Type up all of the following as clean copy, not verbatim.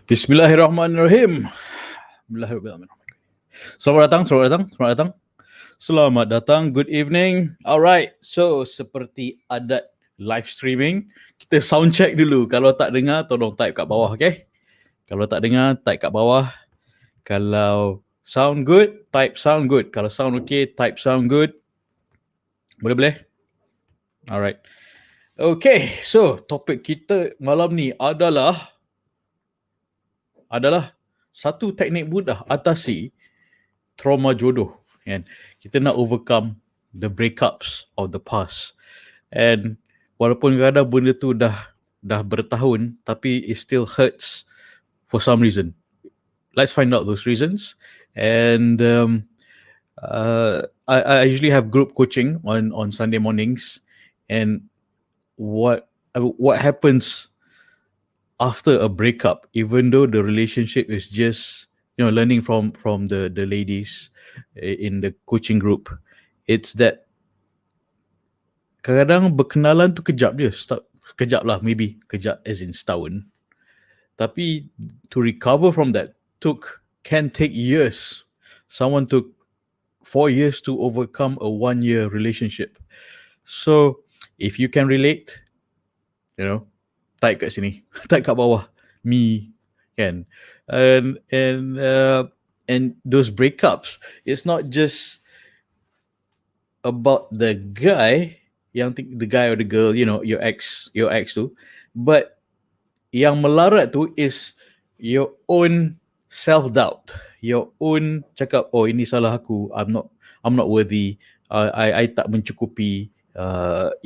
Bismillahirrahmanirrahim. Selamat datang. Selamat datang, good evening. Alright, so seperti adat live streaming, kita sound check dulu. Kalau tak dengar, tolong type kat bawah, okay? Kalau tak dengar, type kat bawah. Kalau sound good, type sound good. Kalau sound okay, type sound good. Boleh? Alright. Okay, so topik kita malam ni adalah satu teknik mudah atasi trauma jodoh, kan? Kita nak overcome the breakups of the past. And walaupun kadang benda tu dah bertahun, tapi it still hurts for some reason. Let's find out those reasons. And I usually have group coaching on Sunday mornings, and what happens after a breakup, even though the relationship is just, learning from the ladies in the coaching group, it's that kadang-kadang berkenalan tu kejap je, kejap lah, maybe kejap as in setahun, tapi to recover from that can take years. Someone took 4 years to overcome a 1-year relationship. So if you can relate, type kat sini, type kat bawah, me, kan? And those breakups, it's not just about the guy or the girl, your ex tu, but yang melarat tu is your own self-doubt, your own cakap, oh ini salah aku, I'm not worthy, I tak mencukupi.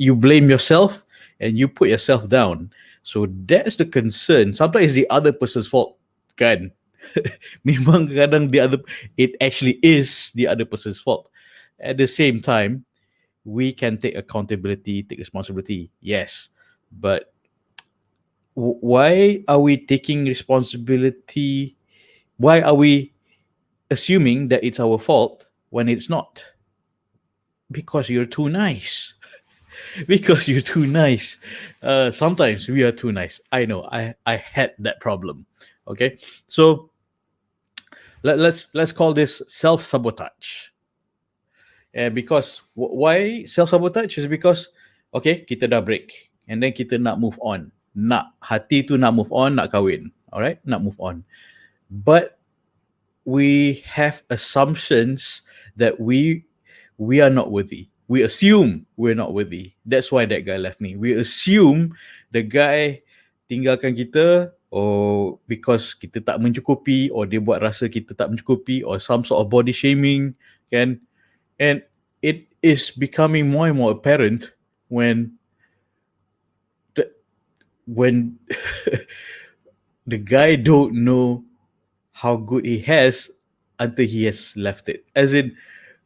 You blame yourself and you put yourself down. So that's the concern. Sometimes it's the other person's fault, kan? Memang kadang it actually is the other person's fault. At the same time, we can take accountability, take responsibility, yes. But why are we taking responsibility? Why are we assuming that it's our fault when it's not? Because you're too nice. Because you're too nice. Sometimes we are too nice. I know. I had that problem. Okay, so let's call this self-sabotage. Because why self-sabotage is because, okay, kita dah break, and then kita nak move on. Hati tu nak move on, nak kahwin. Alright, nak move on. But we have assumptions that we are not worthy. We assume we're not worthy. That's why that guy left me. We assume the guy tinggalkan kita, or because kita tak mencukupi, or dia buat rasa kita tak mencukupi, or some sort of body shaming, kan? And it is becoming more and more apparent when the guy don't know how good he has until he has left it. As in,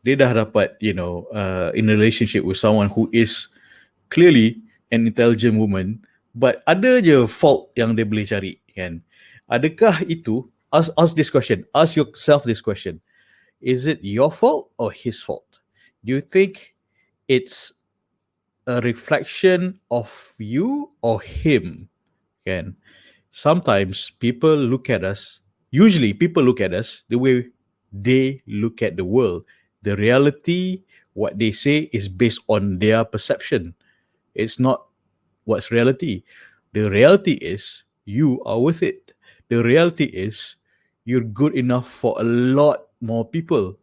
dia dah dapat, in a relationship with someone who is clearly an intelligent woman, but ada je fault yang dia boleh cari, kan? Adakah itu, ask this question, ask yourself this question, is it your fault or his fault? Do you think it's a reflection of you or him, kan? Sometimes usually people look at us the way they look at the world. The reality, what they say, is based on their perception. It's not what's reality. The reality is you are worth it. The reality is you're good enough for a lot more people.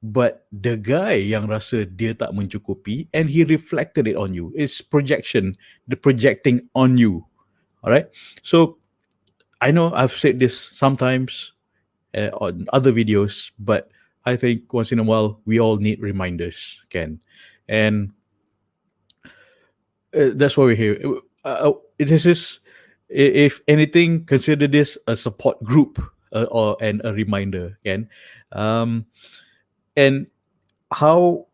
But the guy yang rasa dia tak mencukupi, and he reflected it on you. It's projection, the projecting on you. Alright? So I know I've said this sometimes on other videos, but I think once in a while we all need reminders, can, and that's why we're here. This is, if anything, consider this a support group and a reminder, can. And how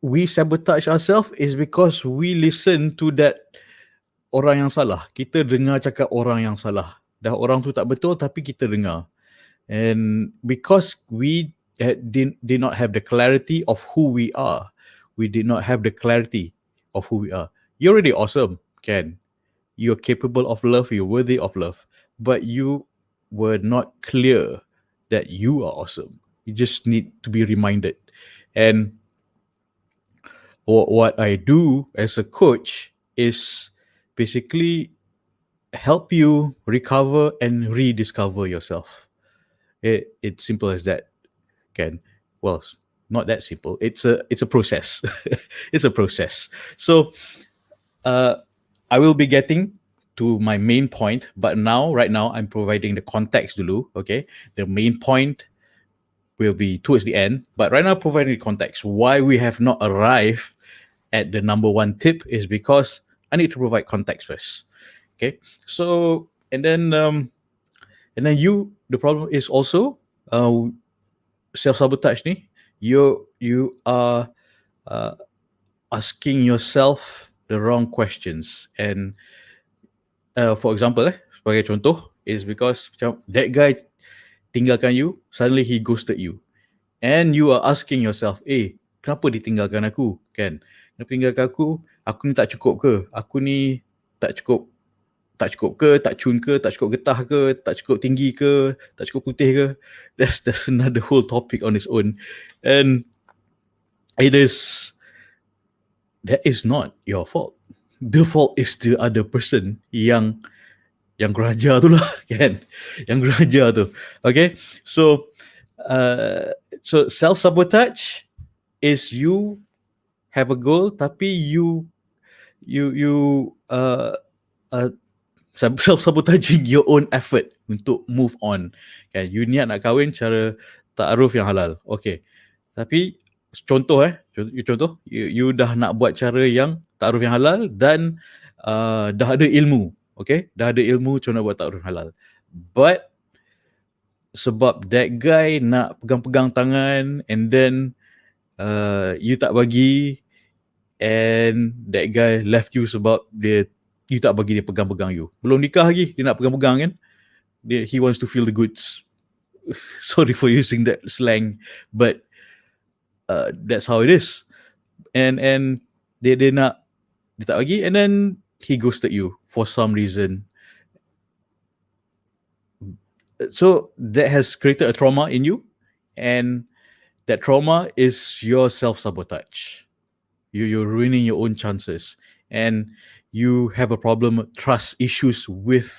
we sabotage ourselves is because we listen to that orang yang salah. Kita dengar cakap orang yang salah. Dah orang tu tak betul, tapi kita dengar. And because we did not have the clarity of who we are, we did not have the clarity of who we are. You're already awesome, kan? You're capable of love, you're worthy of love. But you were not clear that you are awesome. You just need to be reminded. And what I do as a coach is basically help you recover and rediscover yourself. It's simple as that. Can well, not that simple. It's a process. It's a process. So I will be getting to my main point, but right now, I'm providing the context dulu. Okay, the main point will be towards the end, but right now, providing the context why we have not arrived at the number one tip is because I need to provide context first. Okay, so and then the problem is also self sabotage ni. You are uh, asking yourself the wrong questions, and for example, sebagai contoh, is because macam that guy tinggalkan you, suddenly he ghosted you. And you are asking yourself, kenapa dia tinggalkan aku? Kan? Kenapa tinggalkan aku? Aku ni tak cukup ke? Aku ni tak cukup ke? Tak cun ke? Tak cukup getah ke? Tak cukup tinggi ke? Tak cukup putih ke? That's another whole topic on its own. And that is not your fault. The fault is the other person yang geraja tu lah, kan? Yang geraja tu. Okay? So self-sabotage is you have a goal tapi you self-sabotaging your own effort untuk move on. Kan? You niat nak kahwin cara ta'aruf yang halal. Okay. Tapi contoh you dah nak buat cara yang ta'aruf yang halal dan dah ada ilmu. Okay? Dah ada ilmu macam nak buat ta'aruf halal. But sebab that guy nak pegang-pegang tangan and then you tak bagi, and that guy left you sebab you tak bagi dia pegang-pegang you. Belum nikah lagi, dia nak pegang-pegang kan. He wants to feel the goods. Sorry for using that slang, but that's how it is. And dia tak bagi, and then he ghosted you for some reason. So that has created a trauma in you, and that trauma is your self-sabotage. You're ruining your own chances, and you have a problem, trust issues with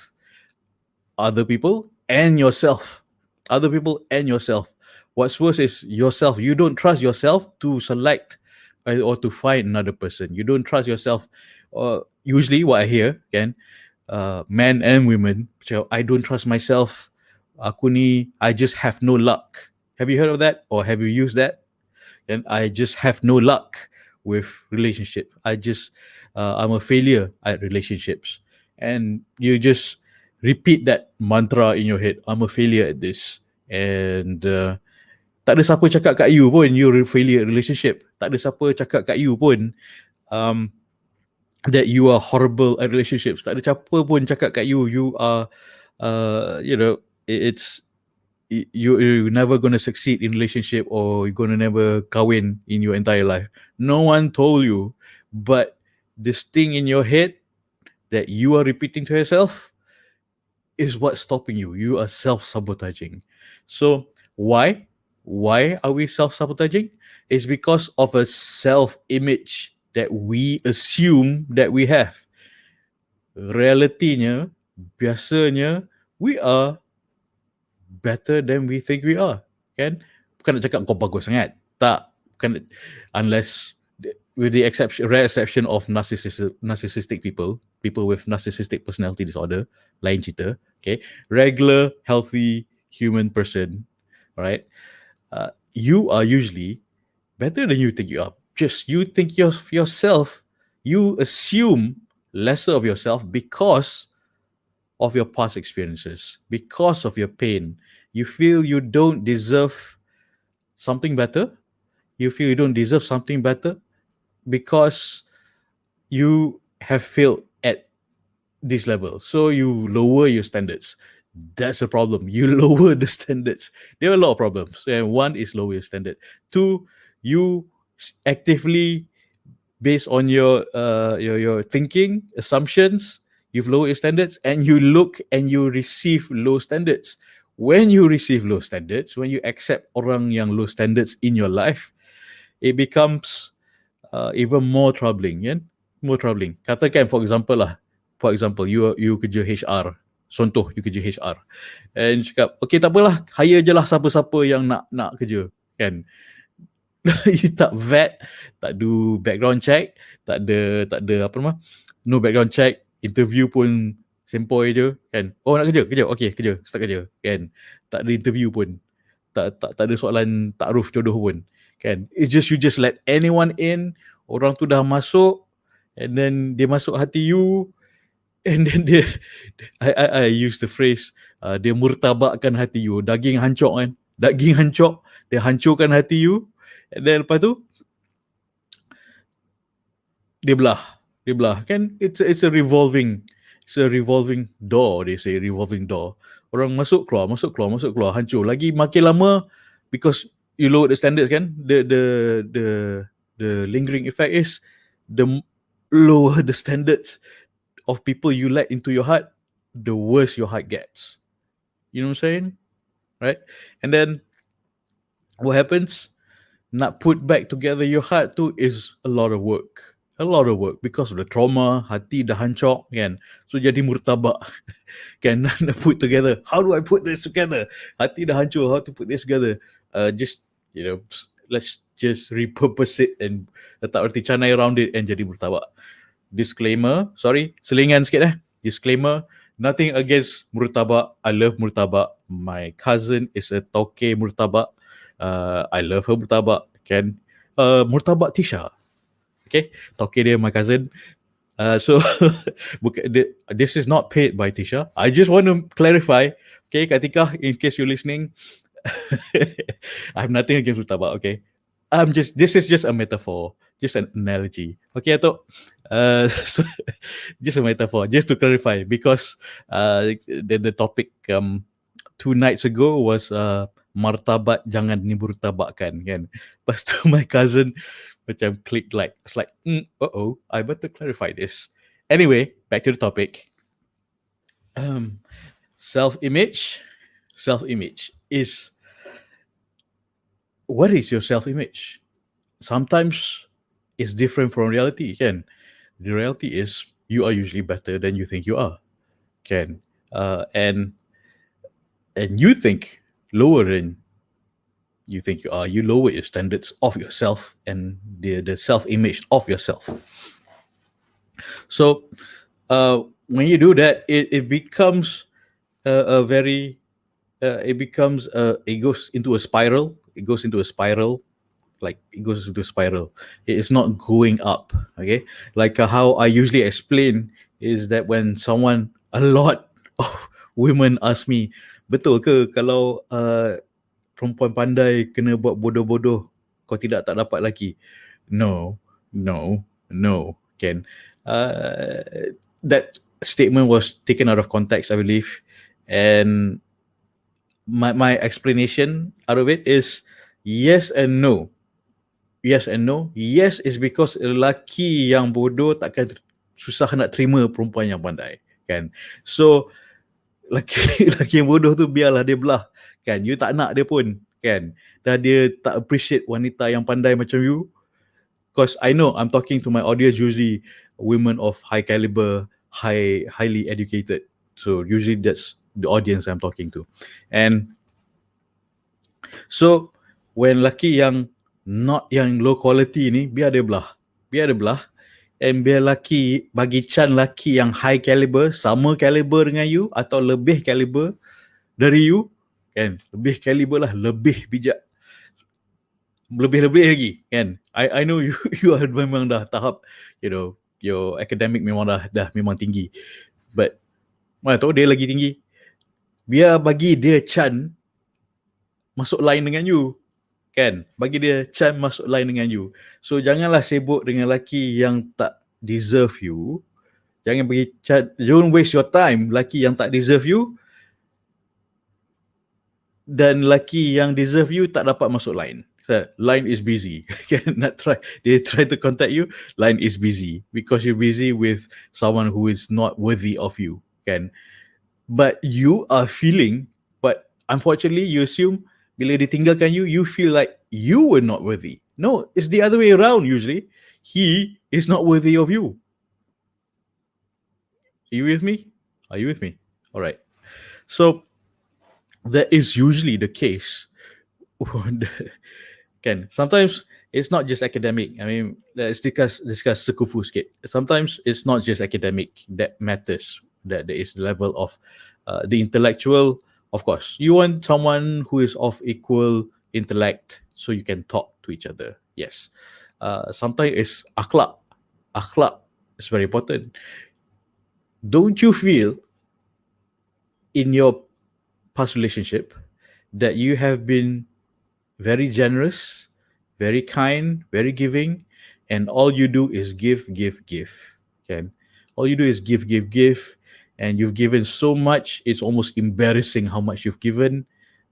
other people and yourself. Other people and yourself. What's worse is yourself. You don't trust yourself to select or to find another person. You don't trust yourself. Usually what I hear, men and women, I don't trust myself. Aku ni, I just have no luck. Have you heard of that? Or have you used that? And I just have no luck with relationship. I'm a failure at relationships. And you just repeat that mantra in your head. I'm a failure at this. And tak ada siapa cakap kat you pun you're a failure at relationship. Tak ada siapa cakap kat you pun that you are horrible at relationships. Tak ada siapa pun cakap kat you are you're never going to succeed in relationship, or you're going to never kahwin in your entire life. No one told you, but this thing in your head that you are repeating to yourself is what's stopping you. You are self-sabotaging. So why are we self-sabotaging? It's because of a self-image that we assume that we have. Realitinya, biasanya, we are better than we think we are, kan? Bukan nak cakap kau bagus sangat, tak, bukan, unless with the rare exception of narcissistic people with narcissistic personality disorder, lain cerita, okay? Regular healthy human person, right? You are usually better than you think you are. Just you think of yourself, you assume lesser of yourself because of your past experiences, because of your pain. You feel you don't deserve something better. You feel you don't deserve something better because you have failed at this level. So you lower your standards. That's a problem. You lower the standards. There are a lot of problems. And one is lower your standard. Two, you actively, based on your thinking, assumptions, you've lowered your standards, and you look and you receive low standards. When you receive low standards, when you accept orang yang low standards in your life, it becomes even more troubling, kan? More troubling. Katakan for example, you kerja HR. Contoh, you kerja HR. And cakap, okay, tak apalah, hire je lah siapa-siapa yang nak kerja, kan? You tak vet, tak do background check, tak ada apa nama, no background check, interview pun sempoi je, kan? Oh, nak kerja, okay, kerja, start kerja, kan? Tak ada interview pun, tak ada soalan takruf jodoh pun, kan? You just let anyone in, orang tu dah masuk, and then dia masuk hati you, and then I use the phrase, dia murtabakkan hati you, daging hancur kan, dia hancurkan hati you, and then lepas tu dia belah kan. It's a revolving door, they say, revolving door. Orang masuk keluar, hancur lagi makin lama, because you lower the standards kan. The lingering effect is, the lower the standards of people you let into your heart, the worse your heart gets. You know what I'm saying? Right? And then what happens? Nak put back together your heart tu is a lot of work because of the trauma. Hati dah hancur kan, so jadi murtabak kan. Nak put together, how do I put this together? Hati dah hancur, how to put this together? Just, let's just repurpose it and letak roti canai around it and jadi murtabak. Disclaimer, sorry, selingan sikit disclaimer, nothing against murtabak. I love murtabak. My cousin is a tauke murtabak. I love her murtabak, kan? Murtabak Tisha, okay? Tauke dia my cousin. So this is not paid by Tisha. I just want to clarify, okay, Katika, in case you're listening, I have nothing against murtabak, okay? This is just a metaphor, just an analogy, okay, Atok? So just a metaphor, just to clarify, because the topic 2 nights ago was martabat jangan dimurtabakkan, kan? Lepas tu my cousin macam click like, it's like, I better clarify this. Anyway, back to the topic. Self-image is, what is your self-image? Sometimes it's different from reality, kan? The reality is, you are usually better than you think you are, kan? And you think lower than you think you are. You lower your standards of yourself and the self-image of yourself. So when you do that, it becomes it goes into a spiral. It goes into a spiral. It is not going up, okay? Like how I usually explain is that when a lot of women ask me, betul ke kalau perempuan pandai kena buat bodoh-bodoh, kau tak dapat lelaki? No, kan? That statement was taken out of context, I believe, and my explanation out of it is yes and no. Yes is because lelaki yang bodoh takkan susah nak terima perempuan yang pandai, kan? So lelaki yang bodoh tu biarlah dia belah, kan? You tak nak dia pun, kan? Dah dia tak appreciate wanita yang pandai macam you. Because I know I'm talking to my audience usually women of high caliber, highly educated. So usually that's the audience I'm talking to. And so when lelaki yang low quality ni, biar dia belah, and biar bagi Chan lelaki yang high caliber, sama caliber dengan you atau lebih caliber dari you, kan? Lebih caliber lah, lebih bijak, lebih lagi, kan? I know you are memang dah tahap, your academic memang dah memang tinggi, but mana tahu dia lagi tinggi, biar bagi dia Chan masuk line dengan you, kan? Bagi dia Chan masuk line dengan you. So janganlah sibuk dengan lelaki yang tak deserve you. Jangan bagi Chan, don't waste your time lelaki yang tak deserve you, dan lelaki yang deserve you tak dapat masuk line. So, line is busy. They try to contact you, line is busy because you're busy with someone who is not worthy of you. Kan? But you are feeling, but unfortunately you assume bila ditinggalkan you, you feel like you were not worthy. No, it's the other way around usually. He is not worthy of you. Are you with me? Are you with me? All right. So that is usually the case. Can sometimes it's not just academic. I mean, let's discuss sekufu sikit. Sometimes it's not just academic that matters. That there is the level of the intellectual. Of course, you want someone who is of equal intellect, so you can talk to each other. Yes. Sometimes it's akhlak. Akhlak is very important. Don't you feel in your past relationship that you have been very generous, very kind, very giving, and all you do is give, give, give. Okay, all you do is give, give, give, and you've given so much. It's almost embarrassing how much you've given,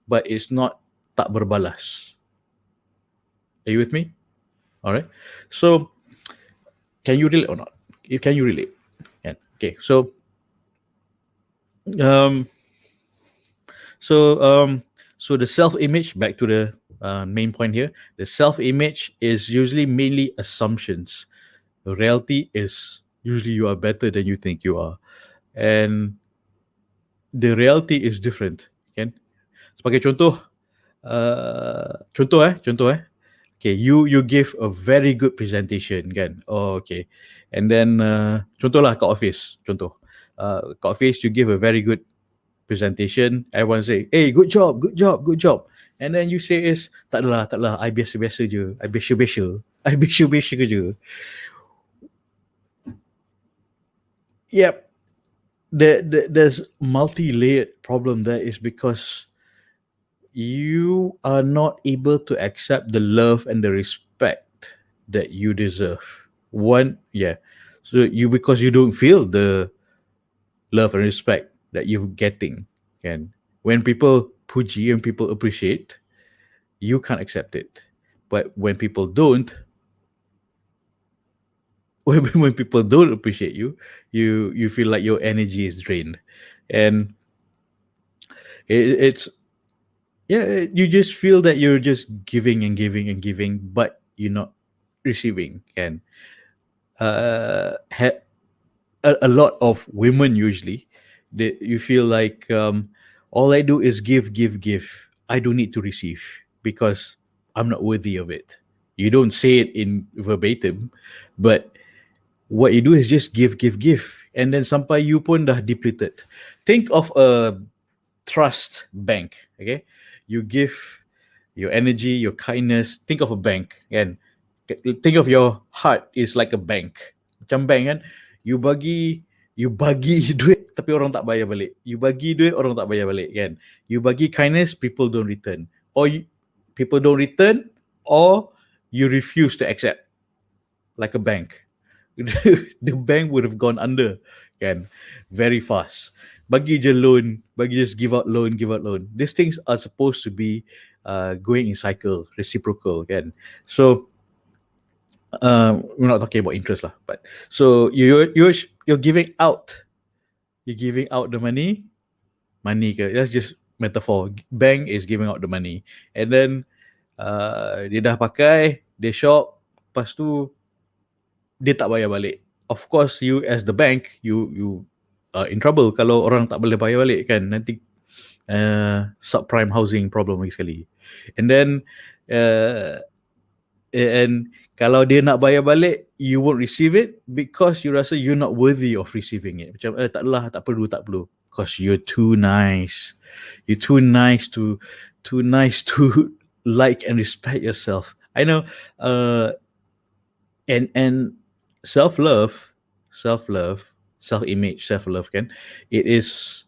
but it's not tak berbalas. Are you with me? All right. So, can you relate or not? Can you relate? Yeah. Okay. Um, so the self-image. Back to the main point here. The self-image is usually mainly assumptions. The reality is usually you are better than you think you are, and the reality is different. Kan? Sebagai contoh, contoh. Okay, you give a very good presentation, kan? Oh, okay. And then contohlah kat office, contoh. Kat office you give a very good presentation, everyone say, hey, good job, good job, good job. And then you say is, tak adalah, I biasa-biasa je, I biasa-biasa je. Yep. There's multi-layered problem there is because you are not able to accept the love and the respect that you deserve. So because you don't feel the love and respect that you're getting. And when people puji and people appreciate, you can't accept it. But when people don't, when people don't appreciate you, you feel like your energy is drained, and it's you just feel that you're just giving and giving and giving, but you're not receiving. And a lot of women usually, you feel like all I do is give, give, give. I don't need to receive because I'm not worthy of it. You don't say it in verbatim, but what you do is just give, give, give, and then sampai you pun dah depleted. Think of a trust bank. Okay, you give your energy, your kindness. Think of a bank, and think of your heart is like a bank. Macam bank kan, you bagi duit tapi orang tak bayar balik. You bagi duit, orang tak bayar balik kan. You bagi kindness, people don't return, or people don't return, or you refuse to accept, like a bank. The bank would have gone under, kan, very fast. Bagi je loan, just give out loan, give out loan. These things are supposed to be going in cycle, reciprocal, kan. So we're not talking about interest lah, but so you're giving out, the money ke, that's just metaphor. Bank is giving out the money, and then dia dah pakai, dia shop, lepas tu dia tak bayar balik. Of course, you as the bank, you are in trouble kalau orang tak boleh bayar balik, kan. Nanti subprime housing problem lagi sekali. And then and kalau dia nak bayar balik, you won't receive it because you rasa you're not worthy of receiving it. Macam tak perlu. Because you're too nice. You're too nice to like and respect yourself. I know. And self-love, self-image, self-love, kan, it is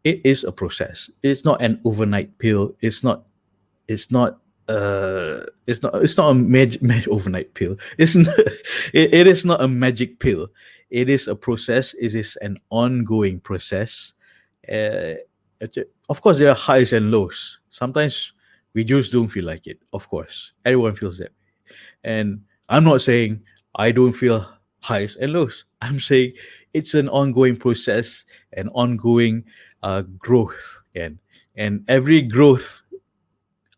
a process. It's not an overnight pill. It's not a magic overnight pill. It is not a magic pill. It is a process. It is an ongoing process. Of course, there are highs and lows. Sometimes We just don't feel like it. Of course, everyone feels that. And I'm not saying I don't feel highs and lows. I'm saying it's an ongoing process, an ongoing growth, and every growth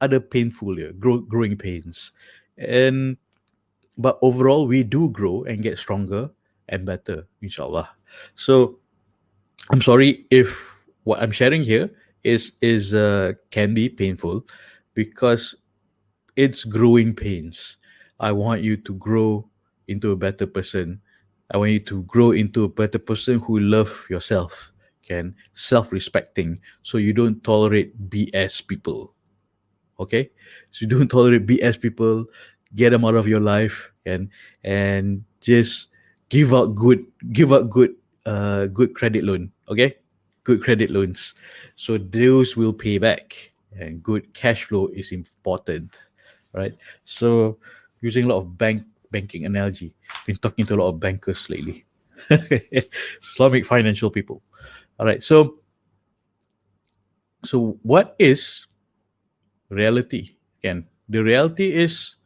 ada painful, yeah, growing pains, and but overall we do grow and get stronger and better, inshallah. So I'm sorry if what I'm sharing here is can be painful, because it's growing pains. I want you to grow into a better person. I want you to grow into a better person who love yourself, self-respecting, so you don't tolerate BS people. Okay, so you don't tolerate BS people. Get them out of your life, and just give out good good credit loan. Okay, good credit loans, so those will pay back, and good cash flow is important, right? So using a lot of banking analogy, been talking to a lot of bankers lately. Islamic financial people. All right, so what is reality? Again, the reality is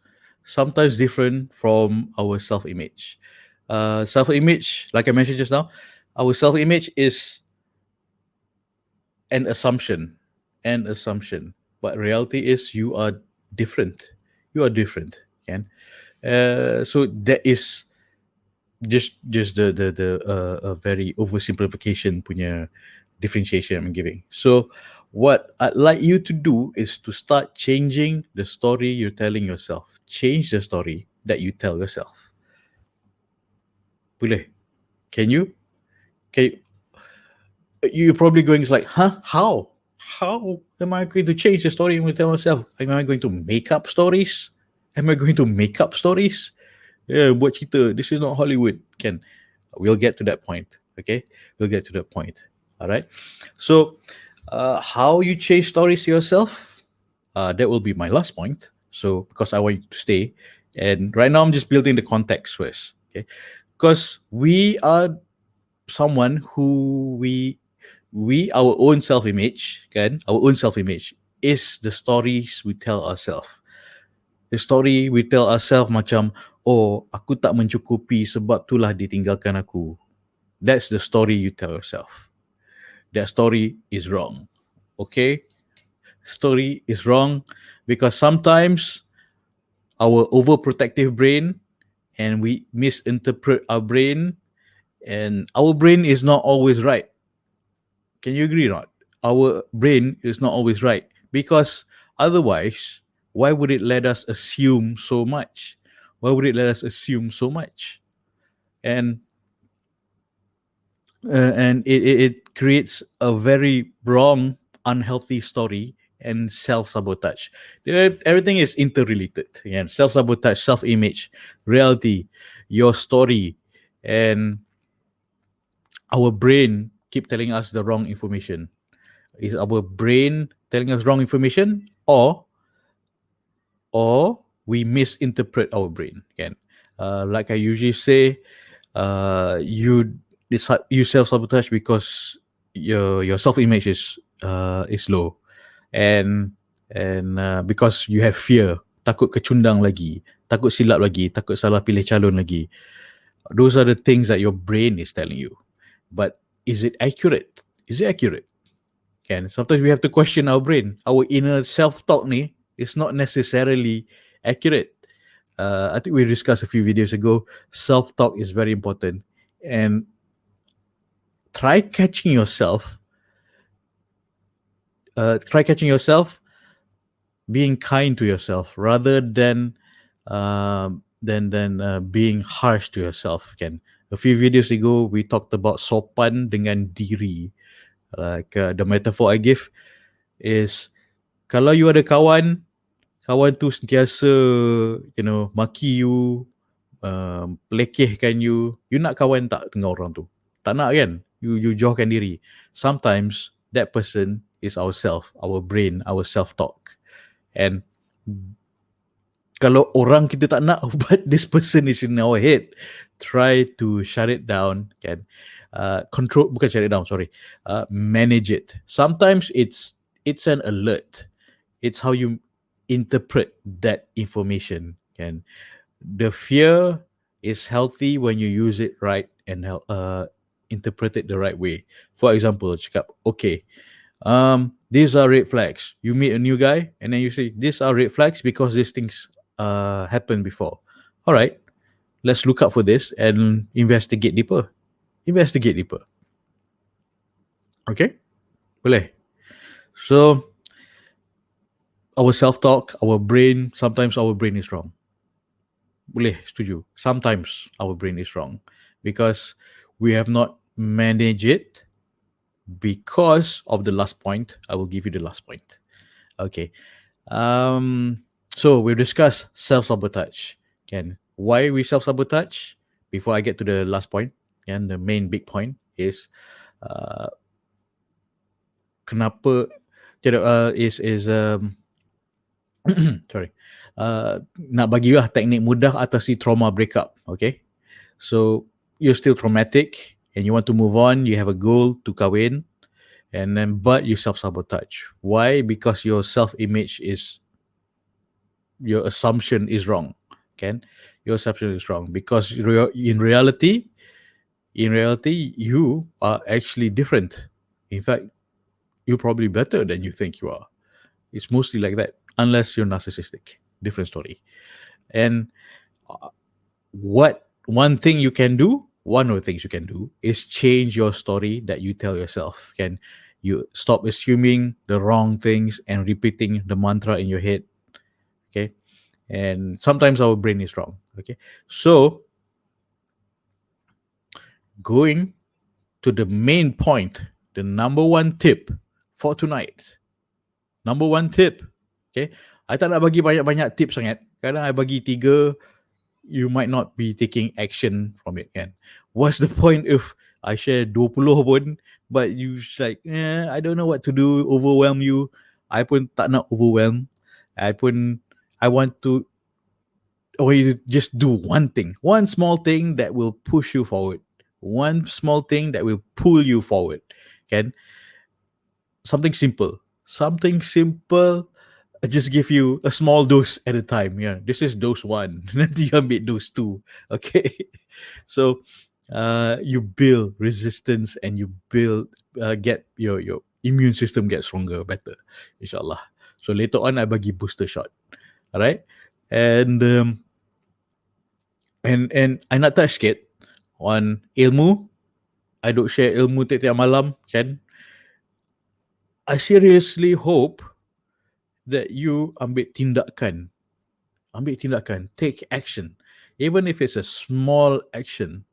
sometimes different from our self-image. Self-image, like I mentioned just now, our self-image is an assumption, but reality is you are different. You are different. So that is just the a very oversimplification punya differentiation I'm giving. So what I'd like you to do is to start changing the story you're telling yourself. Change the story that you tell yourself. Boleh? Can you? Can you're probably going like, huh? How am I going to change the story and tell myself? Am I going to make up stories? Am I going to make up stories? Yeah, buat cerita. This is not Hollywood. We'll get to that point. Okay, we'll get to that point. All right. So, how you change stories yourself? That will be my last point. So, because I want you to stay, and right now I'm just building the context first. Okay, because we are someone who we our own self-image, our own self-image is the stories we tell ourselves. The story we tell ourselves macam, oh, aku tak mencukupi sebab itulah ditinggalkan aku. That's the story you tell yourself. That story is wrong. Okay? Story is wrong because sometimes our overprotective brain, and we misinterpret our brain, and our brain is not always right. Can you agree or not? Our brain is not always right, because otherwise, why would it let us assume so much? Why would it let us assume so much? And it creates a very wrong, unhealthy story and self-sabotage. Everything is interrelated. Yeah, self-sabotage, self-image, reality, your story, and our brain keep telling us the wrong information. Is our brain telling us wrong information, or we misinterpret our brain? Like I usually say, you self-sabotage because your self-image is low, and because you have fear, takut kecundang lagi, takut silap lagi, takut salah pilih calon lagi. Those are the things that your brain is telling you. But is it accurate? Sometimes we have to question our brain. Our inner self-talk ni is not necessarily accurate. I think we discussed a few videos ago, self-talk is very important. And try catching yourself being kind to yourself rather than being harsh to yourself. A few videos ago we talked about sopan dengan diri. Like the metaphor I give is, kalau you ada kawan tu sentiasa maki you, pelekehkan you nak kawan tak dengan orang tu? Tak nak kan? You jauhkan diri. Sometimes that person is ourself, our brain, our self-talk. And kalau orang kita tak nak, but this person is in our head, try to shut it down. Control, bukan shut it down, sorry. Manage it. Sometimes it's an alert. It's how you interpret that information. Kan? The fear is healthy when you use it right and interpret it the right way. For example, cakap, okay, these are red flags. You meet a new guy and then you say, these are red flags because these things happened before. All right, let's look up for this and investigate deeper. Investigate deeper. Okay? Boleh. So, our self-talk, sometimes our brain is wrong. Boleh, setuju. Sometimes our brain is wrong because we have not managed it because of the last point. I will give you the last point. Okay. So we discuss self-sabotage. Why we self-sabotage? Before I get to the last point, and the main big point is kenapa sorry. Nak bagi lah teknik mudah atasi trauma breakup. Okay. So you're still traumatic and you want to move on. You have a goal to kahwin, and then but you self-sabotage. Why? Because your self-image your assumption is wrong. Your assumption is wrong because in reality, you are actually different. In fact, you're probably better than you think you are. It's mostly like that, unless you're narcissistic. Different story. And one of the things you can do is change your story that you tell yourself. You stop assuming the wrong things and repeating the mantra in your head. Okay. And sometimes our brain is wrong. Okay. So going to the main point, the number one tip for tonight. Number one tip. Okay. I tak nak bagi banyak-banyak tips sangat. Kadang I bagi 3, you might not be taking action from it. What's the point if I share 20 pun, but you like, I don't know what to do, overwhelm you. I pun tak nak overwhelm. I want you to just do one thing. One small thing that will push you forward. One small thing that will pull you forward. Something simple. Just give you a small dose at a time. This is dose 1. Nanti you ambil dose 2. Okay. So you build resistance and you get your immune system get stronger, better, inshallah. So later on I bagi booster shot. Alright. And I nak touch sikit on ilmu. I don't share ilmu tiap-tiap malam. I seriously hope that you ambil tindakan. Take action. Even if it's a small action,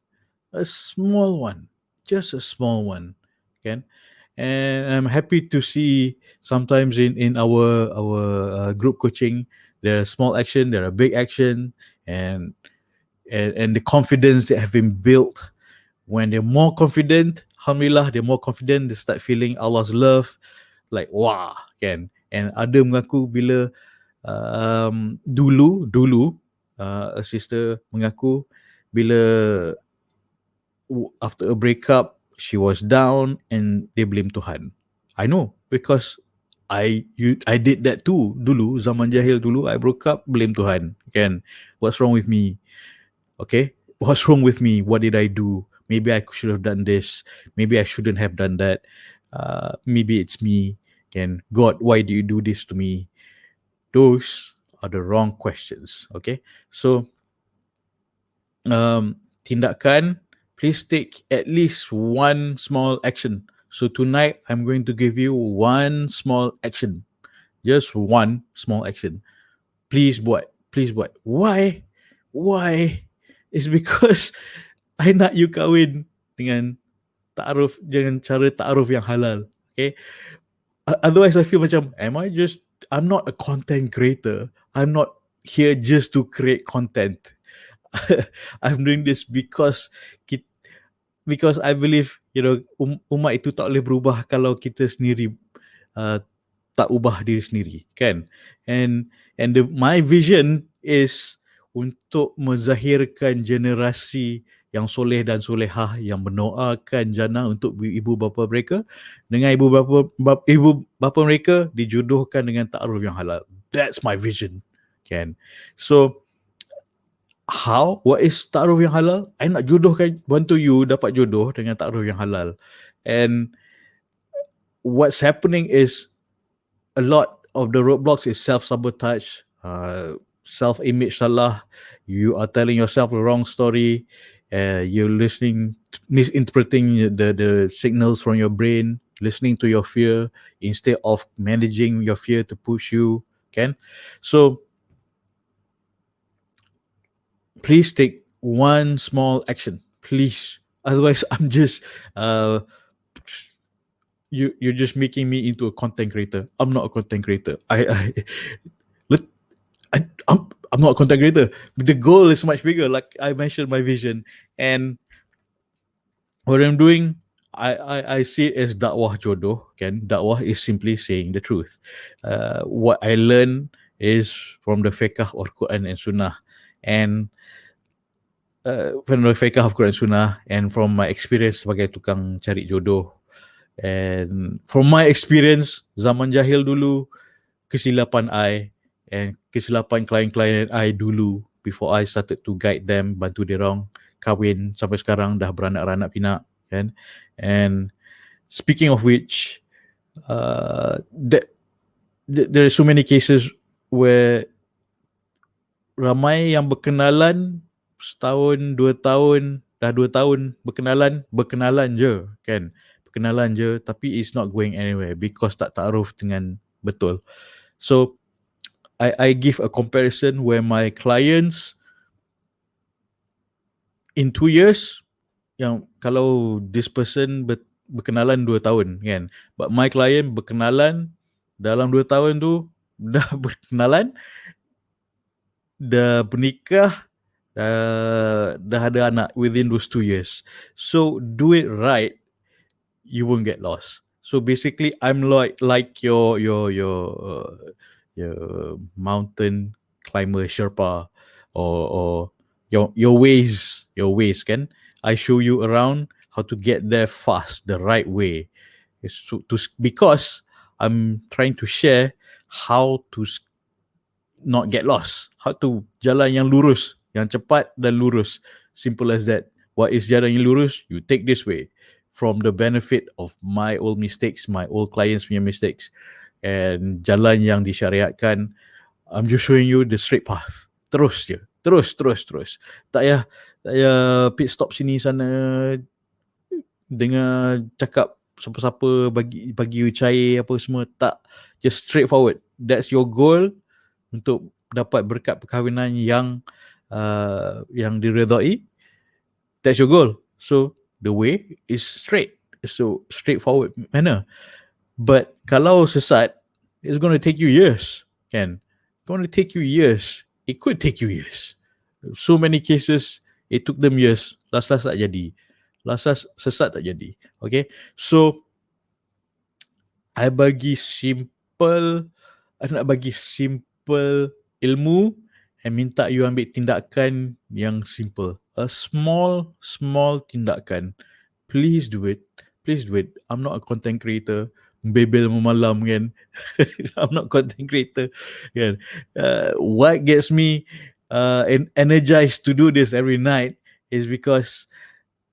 a small one, just a small one. And I'm happy to see sometimes in our group coaching, there are small action, there are big action, and the confidence that have been built. When they're more confident, alhamdulillah, they're more confident, they start feeling Allah's love, like wah, And ada mengaku bila dulu a sister mengaku bila after a breakup she was down and they blame Tuhan. I know because I did that too dulu, zaman jahil dulu. I broke up, blame Tuhan. What's wrong with me? Okay, what's wrong with me? What did I do? Maybe I should have done this. Maybe I shouldn't have done that. Maybe it's me. God, why do you do this to me? Those are the wrong questions. Okay, so tindakan, please take at least one small action. So tonight I'm going to give you one small action. Just one small action. Please buat. Why? It's because I nak you kahwin dengan ta'aruf, dengan cara ta'aruf yang halal. Okay. Otherwise I feel macam, I'm not a content creator. I'm not here just to create content. I'm doing this because I believe, umat itu tak boleh berubah kalau kita sendiri tak ubah diri sendiri, and my vision is untuk menzahirkan generasi yang soleh dan solehah yang mendoakan jannah untuk ibu bapa mereka dengan ibu bapa mereka dijodohkan dengan taaruf yang halal. That's my vision. Kan? So what is taaruf yang halal? I nak jodohkan, bantu you dapat jodoh dengan taaruf yang halal. And what's happening is a lot of the roadblocks is self-sabotage, self-image salah. You are telling yourself the wrong story. You're misinterpreting the signals from your brain, listening to your fear instead of managing your fear to push you. Can? So please take one small action, please. Otherwise, I'm just you're just making me into a content creator. I'm not a content creator. I'm not a content creator. The goal is much bigger. Like I mentioned, my vision, and what I'm doing, I see it as dakwah jodoh. Kan? Dakwah is simply saying the truth. What I learn is from the fiqh or Quran and Sunnah, and from the fiqh of Quran and Sunnah, and from my experience sebagai tukang cari jodoh. And from my experience, zaman jahil dulu, kesilapan I and kesilapan klien-klien I dulu, before I started to guide them, bantu dia orang kahwin sampai sekarang dah beranak-ranak pinak, kan? And speaking of which, there are so many cases where ramai yang berkenalan setahun, 2 tahun, dah 2 tahun berkenalan je, kan? Berkenalan je, tapi it's not going anywhere because tak taaruf dengan betul. So I give a comparison where my clients in 2 years, yang kalau this person berkenalan 2 tahun, kan? But my client berkenalan dalam 2 tahun tu dah berkenalan, dah bernikah, dah ada anak within those 2 years. So do it right, you won't get lost. So basically, I'm like your mountain climber Sherpa, or your ways, kan? I show you around how to get there fast, the right way. Because I'm trying to share how to not get lost, how to jalan yang lurus, yang cepat dan lurus. Simple as that. What is jalan yang lurus? You take this way. From the benefit of my old mistakes, my old clients punya mistakes, and jalan yang disyariatkan, I'm just showing you the straight path. Terus je, terus. Tak payah pit stop sini sana, dengar cakap siapa-siapa bagi you cair apa semua, tak. Just straight forward. That's your goal, untuk dapat berkat perkahwinan yang diredai. That's your goal. So the way is straight. So straightforward manner. But kalau sesat, it's going to take you years. Kan? Going to take you years. It could take you years. So many cases, it took them years. Last tak jadi. Last sesat tak jadi. Okay? So I nak bagi simple ilmu and minta you ambil tindakan yang simple. A small tindakan. Please do it. I'm not a content creator. Bebel memalam, kan? I'm not a content creator. Kan? What gets me energized to do this every night is because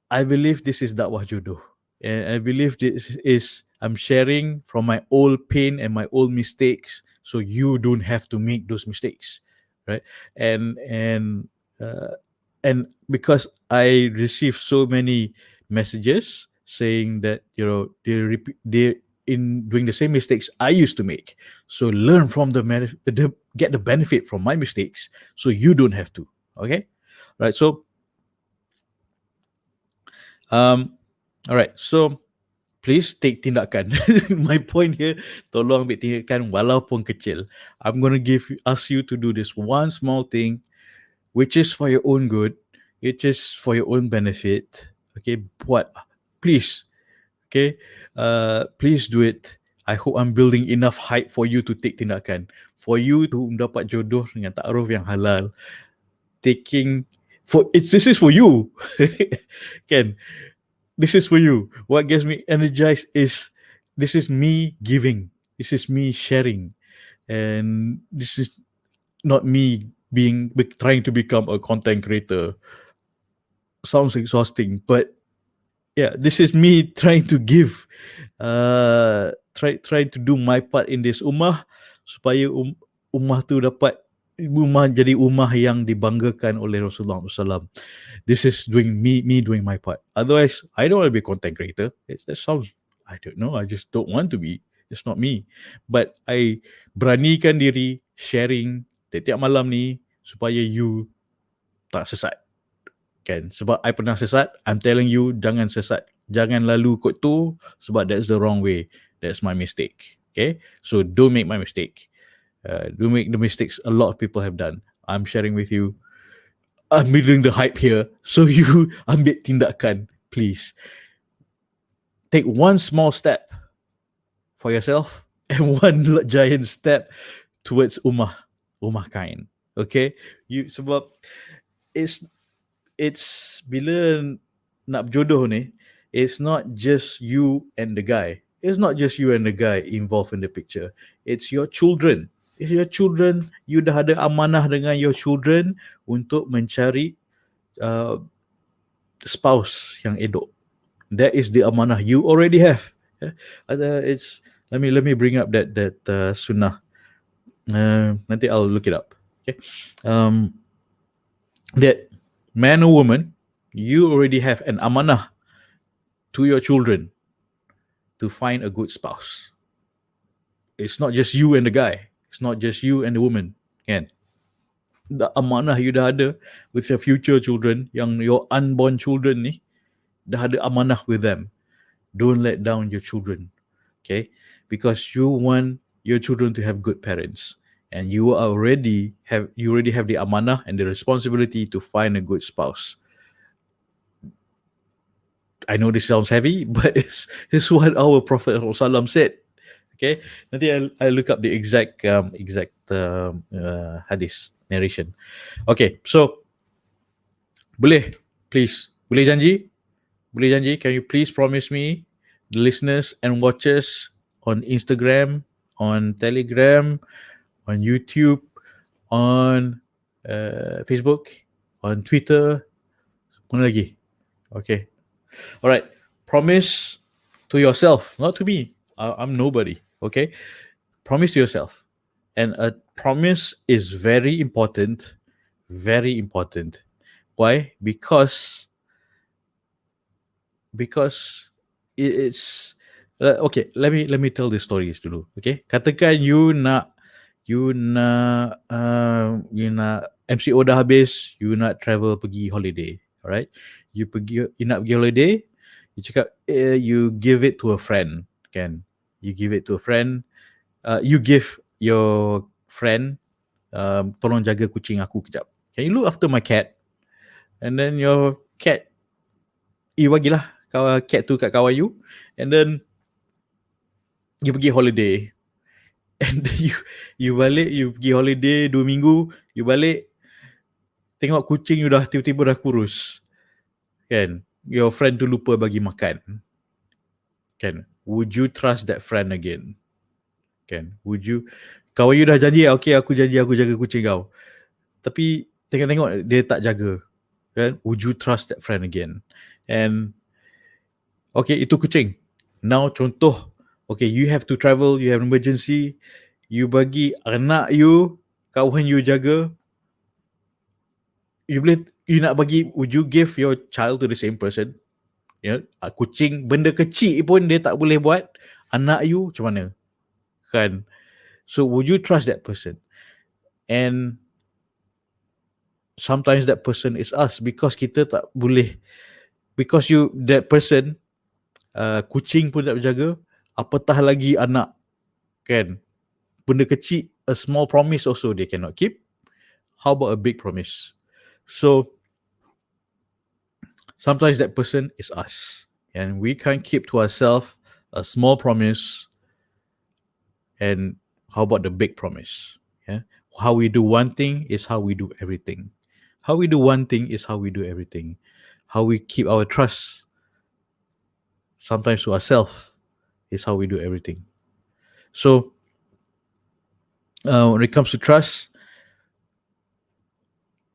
I believe this is dakwah jodoh. And I believe this is, I'm sharing from my old pain and my old mistakes, so you don't have to make those mistakes, right? And because I receive so many messages saying that, they're in doing the same mistakes I used to make, so learn from get the benefit from my mistakes, so you don't have to. Okay, right? So all right, so please take tindakan. My point here, tolong ambil tindakan walaupun kecil. I'm going to ask you to do this one small thing, which is for your own good, it is for your own benefit. Okay, please. Okay, please do it. I hope I'm building enough hype for you to take tindakan, for you to dapat jodoh dengan ta'aruf yang halal, taking This is for you. Ken, this is for you. What gets me energized is this is me giving. This is me sharing. And this is not me trying to become a content creator. Sounds exhausting, but yeah, this is me trying to give, try to do my part in this ummah supaya ummah tu dapat ummah jadi ummah yang dibanggakan oleh Rasulullah SAW. This is me doing my part. Otherwise, I don't want to be a content creator. That sounds, I don't know, I just don't want to be. It's not me. But I beranikan diri sharing tiap-tiap malam ni supaya you tak sesat. Kan? Sebab I pernah sesat, I'm telling you, jangan sesat. Jangan lalu kot tu, sebab that's the wrong way. That's my mistake. Okay? So don't make my mistake. Don't make the mistakes a lot of people have done. I'm sharing with you. I'm doing the hype here. So you ambil tindakan, please. Take one small step for yourself and one giant step towards ummah kain. Okay? Sebab it's bila nak berjodoh ni, it's not just you and the guy. It's not just you and the guy involved in the picture. It's your children. It's your children. You dah ada amanah dengan your children untuk mencari spouse yang elok. That is the amanah you already have. It's let me bring up that sunnah. Nanti I'll look it up. Okay. That man or woman, you already have an amanah to your children to find a good spouse. It's not just you and the guy. It's not just you and the woman. Kan? The amanah you dah ada with your future children, yang your unborn children ni, dah ada amanah with them. Don't let down your children. Okay? Because you want your children to have good parents. And you already have the amanah and the responsibility to find a good spouse. I know this sounds heavy, but it's what our Prophet ﷺ said. Okay, nanti I'll look up the exact hadith narration. Okay, so boleh janji, can you please promise me, the listeners and watchers on Instagram, on Telegram, on YouTube, on Facebook, on Twitter, mana lagi? Okay. All right. Promise to yourself, not to me. I'm nobody. Okay. Promise to yourself. And a promise is very important. Very important. Why? Because it's okay. Let me tell the stories dulu. Okay. Katakan you nak MCO dah habis, you nak travel pergi holiday. Alright. You nak pergi holiday, you cakap you give it to a friend, kan? You give it to a friend. You give your friend, tolong jaga kucing aku kejap. Can you look after my cat? And then your cat, you bagilah cat tu kat kawan you, and then you pergi holiday. And then you balik, you pergi holiday 2 minggu, you balik, tengok kucing you dah tiba-tiba dah kurus. Kan? Your friend tu lupa bagi makan. Kan? Would you trust that friend again? Kan? Would you? Kawan you dah janji, okay, aku janji aku jaga kucing kau. Tapi tengok-tengok dia tak jaga. Kan? Would you trust that friend again? And okay, itu kucing. Now contoh, okay, you have to travel, you have emergency, you bagi anak you, kawan you jaga, you nak bagi, would you give your child to the same person? Ya, kucing, benda kecil pun dia tak boleh buat, anak you macam mana? Kan? So would you trust that person? And sometimes that person is us, because kita tak boleh, because that person, kucing pun tak berjaga, apatah lagi anak. Kan? Benda kecil, a small promise also they cannot keep. How about a big promise? So sometimes that person is us, and we can't keep to ourselves a small promise. And how about the big promise? Yeah, how we do one thing is how we do everything. How we do one thing is how we do everything. How we keep our trust, sometimes to ourselves, is how we do everything. So, when it comes to trust,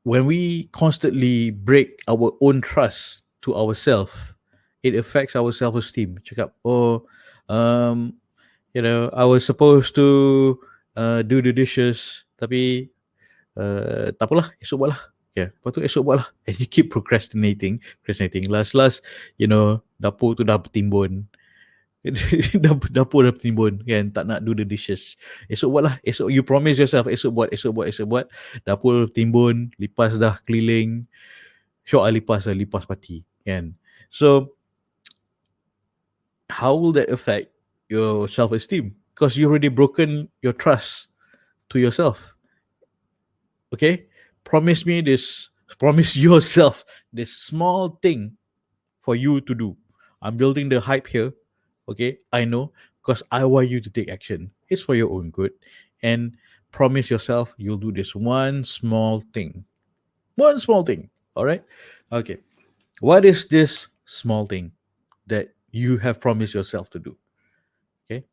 when we constantly break our own trust to ourselves, it affects our self-esteem. Cakap, oh, um, I was supposed to do the dishes, tapi tak apalah, esok buat lah. Yeah, lepas tu esok buat lah. And you keep procrastinating. Last, dapur tu dah bertimbun. Dapur dah bertimbun kan, tak nak do the dishes. Esok buat lah. Esok, you promise yourself, esok buat. Dapur bertimbun, lipas dah keliling. Syok lipas pati kan. So, how will that affect your self-esteem? Because you already broken your trust to yourself. Okay? Promise yourself this small thing for you to do. I'm building the hype here. Okay? I know, because I want you to take action. It's for your own good. And promise yourself you'll do this one small thing. One small thing. All right? Okay. What is this small thing that you have promised yourself to do? Okay?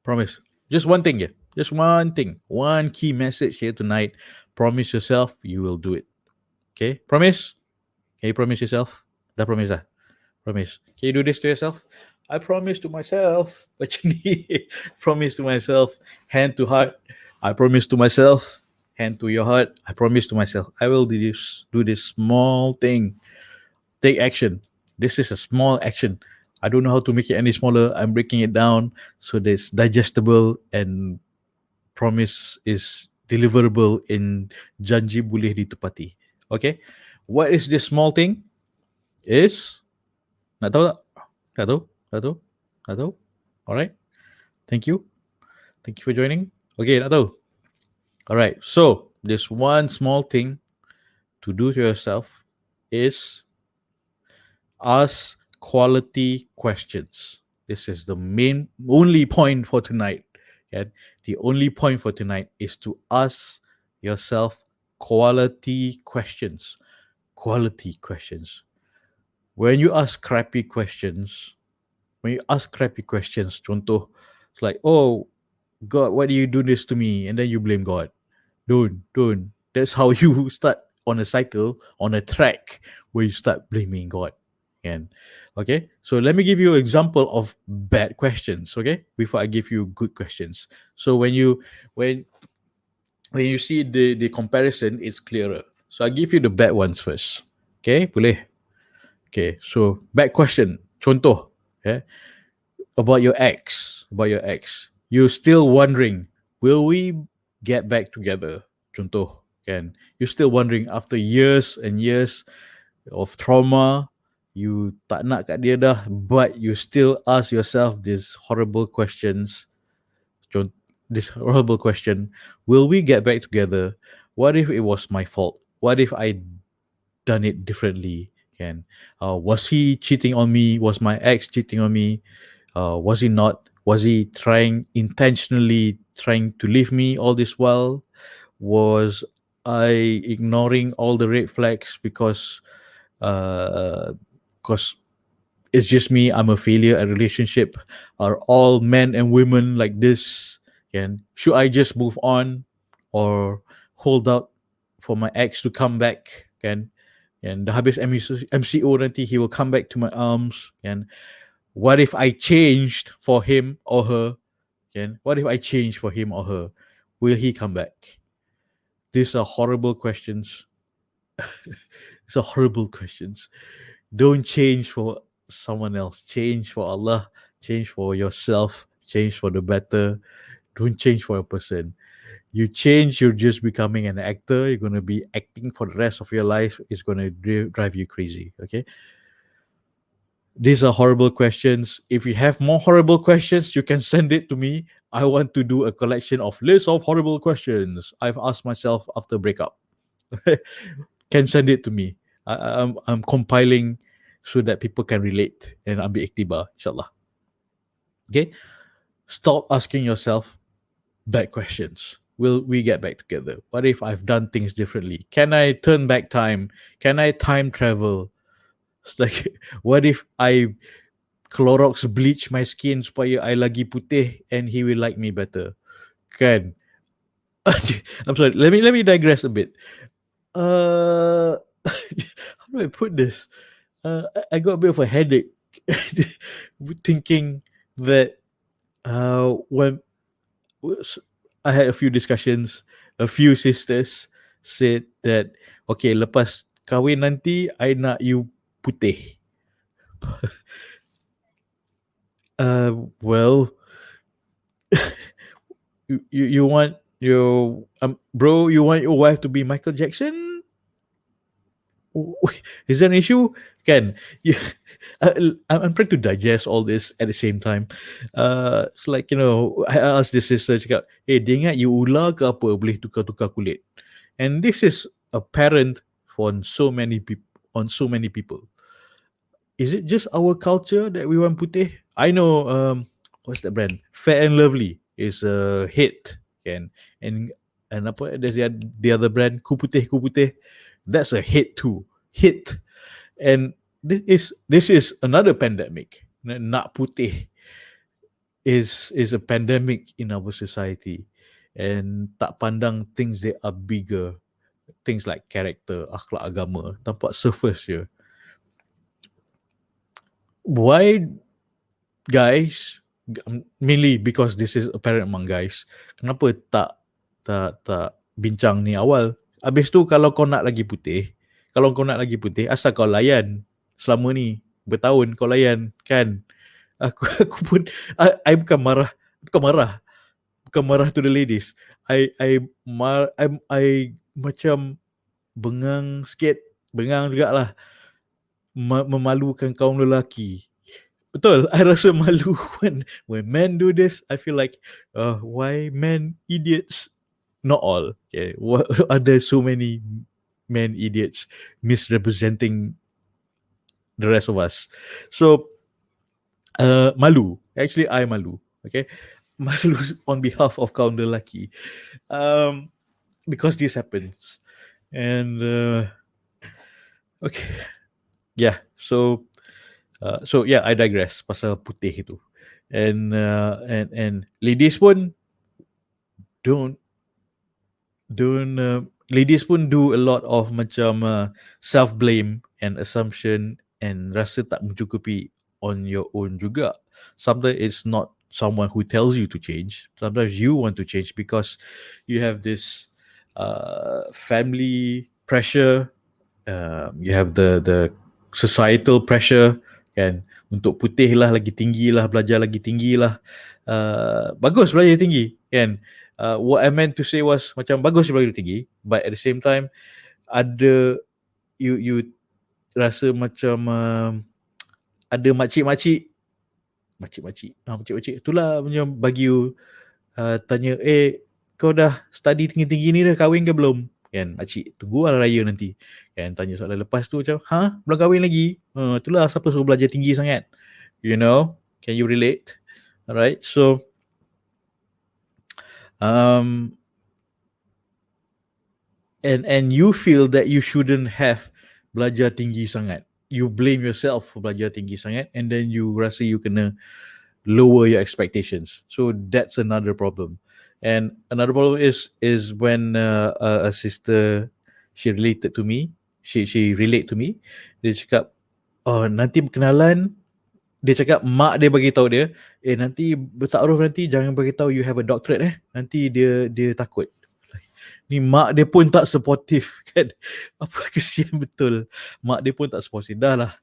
Promise. Just one thing, yeah. Just one thing. One key message here tonight. Promise yourself you will do it. Okay? Promise? Can you promise yourself? Dah promise dah? Promise. Can you do this to yourself? I promise to myself. Promise to myself. Hand to heart. I promise to myself. Hand to your heart. I promise to myself. I will do this small thing. Take action. This is a small action. I don't know how to make it any smaller. I'm breaking it down so that it's digestible and promise is deliverable in janji boleh ditepati. Okay? What is this small thing? Is, nak tahu tak? Tak tahu? Alright. Thank you for joining. Okay, nak tahu? Alright, so this one small thing to do to yourself is ask quality questions. This is the only point for tonight. Okay? The only point for tonight is to ask yourself quality questions. Quality questions. When you ask crappy questions, contoh, it's like, oh, God, why do you do this to me? And then you blame God. Don't. That's how you start on a cycle, on a track where you start blaming God. And okay, so let me give you an example of bad questions, okay, before I give you good questions. So when you see the comparison, it's clearer. So I give you the bad ones first. Okay, boleh? Okay, so bad question. Contoh, okay, about your ex. You're still wondering, will we get back together? Contoh, kan? You're still wondering after years and years of trauma, you tak nak kat dia dah, but you still ask yourself these horrible questions. This horrible question, will we get back together? What if it was my fault? What if I done it differently? Was he cheating on me? Was my ex cheating on me? Was he not? Was he intentionally trying to leave me all this while? Was I ignoring all the red flags because it's just me, I'm a failure at relationship? Are all men and women like this? Should I just move on or hold out for my ex to come back? And dah habis MCO nanti, he will come back to my arms. And what if I changed for him or her? What if I changed for him or her? Will he come back? These are horrible questions. These are horrible questions. Don't change for someone else. Change for Allah. Change for yourself. Change for the better. Don't change for a person. You change, you're just becoming an actor. You're going to be acting for the rest of your life. It's going to drive you crazy. Okay? These are horrible questions. If you have more horrible questions, you can send it to me. I want to do a collection of lists of horrible questions I've asked myself after breakup. Can send it to me. I'm compiling so that people can relate and ambil iktibar, insyaAllah. Okay? Stop asking yourself bad questions. will we get back together? What if I've done things differently? Can I turn back time? Can I time travel? It's like, what if I Clorox bleach my skin supaya I lagi putih and he will like me better? Kan? I'm sorry. Let me digress a bit. How do I put this? I got a bit of a headache thinking that when I had a few discussions, a few sisters said that, okay, lepas kahwin nanti, I nak you putih. Well, you want your bro, you want your wife to be Michael Jackson? Is there an issue? Kan? You, I'm trying to digest all this at the same time. It's like, I asked this sister, cakap, dia ingat you ular ke apa boleh tukar-tukar kulit? And this is apparent on so many people. Is it just our culture that we want putih? I know, what's that brand? Fair and Lovely is a hit, kan? And apa? There's the other brand, Ku Putih. That's a hit too. And this is another pandemic. Nak putih is a pandemic in our society, and tak pandang things that are bigger, things like character, akhlak agama, tampak surface je. Why, guys? Mainly because this is apparent among guys. Kenapa tak bincang ni awal? Habis tu kalau kau nak lagi putih, asal kau layan selama ni bertahun kau layan, kan? Aku pun I bukan marah to the ladies. I macam bengang jugalah, memalukan kaum lelaki. Betul, I rasa malu when men do this. I feel like, why men idiots? Not all. Okay, are there so many men idiots misrepresenting the rest of us? So, malu. Actually, I malu. Okay, malu on behalf of kaum lelaki, because this happens, and okay, yeah. So yeah, I digress pasal putih itu, and ladies pun don't ladies pun do a lot of macam self blame and assumption and rasa tak mencukupi on your own juga. Sometimes it's not someone who tells you to change. Sometimes you want to change because you have this family pressure. You have the societal pressure, kan, untuk putih lah lagi tinggi lah, belajar lagi tinggi lah. Bagus belajar tinggi, kan. What I meant to say was macam bagus belajar tinggi, but at the same time ada you rasa macam ada makcik-makcik itulah macam bagi you tanya, kau dah study tinggi-tinggi ni dah kahwin ke belum? Kan, makcik tunggu lah raya nanti, kan, tanya soalan. Lepas tu macam, belum kahwin lagi? Itulah siapa suruh belajar tinggi sangat? Can you relate? Alright, so and you feel that you shouldn't have belajar tinggi sangat. You blame yourself for belajar tinggi sangat, and then you rasa you kena lower your expectations. So that's another problem. And another problem is when a sister, she related to me. She relate to me. Dia cakap, nanti berkenalan. Dia cakap mak dia bagi tahu dia, nanti bertaruh nanti jangan bagi tahu you have a doctorate nanti dia takut. Ni mak dia pun tak supportive, kan. Apa kesian betul. Mak dia pun tak supportive. Dah lah,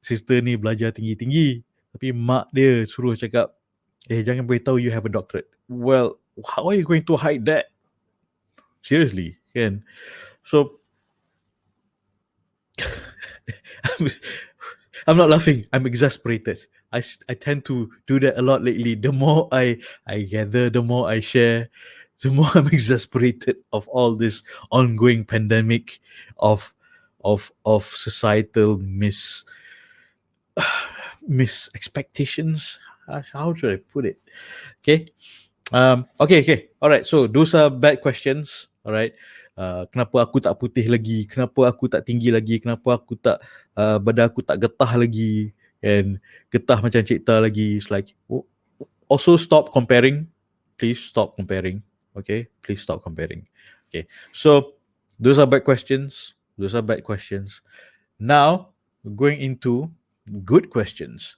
sister ni belajar tinggi-tinggi, tapi mak dia suruh cakap, jangan beritahu you have a doctorate. Well, how are you going to hide that? Seriously, kan? So, I'm not laughing. I'm exasperated. I tend to do that a lot lately. The more I gather, the more I share, the more I'm exasperated of all this ongoing pandemic of societal expectations. How should I put it? Okay. Okay. Alright, so those are bad questions. Alright. Kenapa aku tak putih lagi? Kenapa aku tak tinggi lagi? Kenapa aku tak badan aku tak getah lagi? And getah macam cipta lagi. It's like, also stop comparing. Please stop comparing. Okay, please stop comparing. Okay, so those are bad questions. Those are bad questions. Now going into good questions.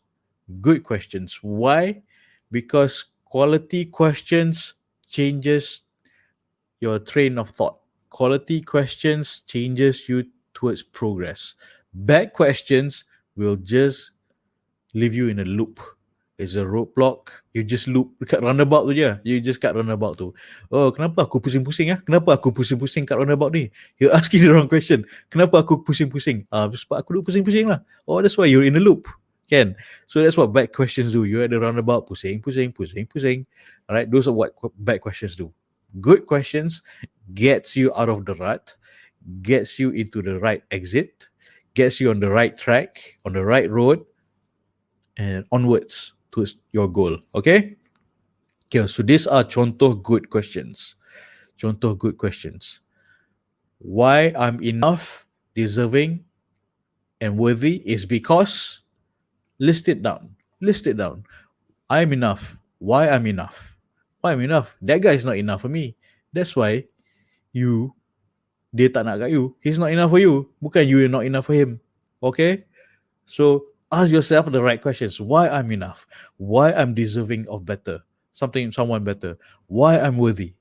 Good questions. Why? Because quality questions changes your train of thought. Quality questions changes you towards progress. Bad questions will just leave you in a loop. It's a roadblock. You just loop dekat roundabout tu je. You just kat roundabout tu. Oh, kenapa aku pusing-pusing ah? Kenapa aku pusing-pusing kat roundabout ni? You're asking the wrong question. Kenapa aku pusing-pusing? Sebab aku duk pusing-pusing lah. Oh, that's why you're in a loop. Kan? So that's what bad questions do. You're at the roundabout, pusing. Alright, those are what bad questions do. Good questions gets you out of the rut, gets you into the right exit, gets you on the right track, on the right road, and onwards towards your goal. Okay? Okay, so these are contoh good questions. Contoh good questions. Why I'm enough, deserving, and worthy is because list it down. List it down. I'm enough. Why I'm enough? Why I'm enough? That guy is not enough for me. That's why dia tak nak kat you. He's not enough for you. Bukan you not enough for him. Okay? So ask yourself the right questions. Why I'm enough? Why I'm deserving of better? Someone better. Why I'm worthy?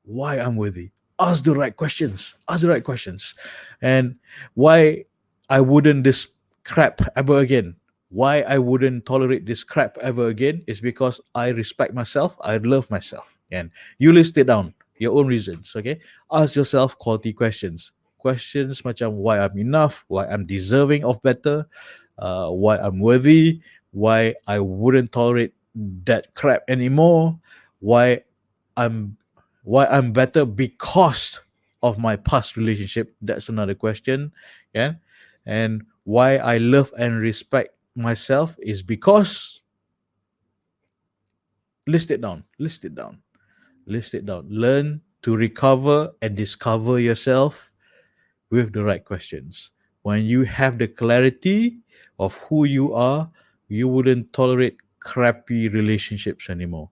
Why I'm worthy? Ask the right questions. Ask the right questions. And why I wouldn't this crap ever again. Why I wouldn't tolerate this crap ever again is because I respect myself. I love myself. And you list it down. Your own reasons. Okay. Ask yourself quality questions. Questions macam why I'm enough, why I'm deserving of better, why I'm worthy, why I wouldn't tolerate that crap anymore, why I'm better because of my past relationship. That's another question. Yeah. And why I love and respect myself is because list it down. Learn to recover and discover yourself with the right questions. When you have the clarity of who you are, you wouldn't tolerate crappy relationships anymore.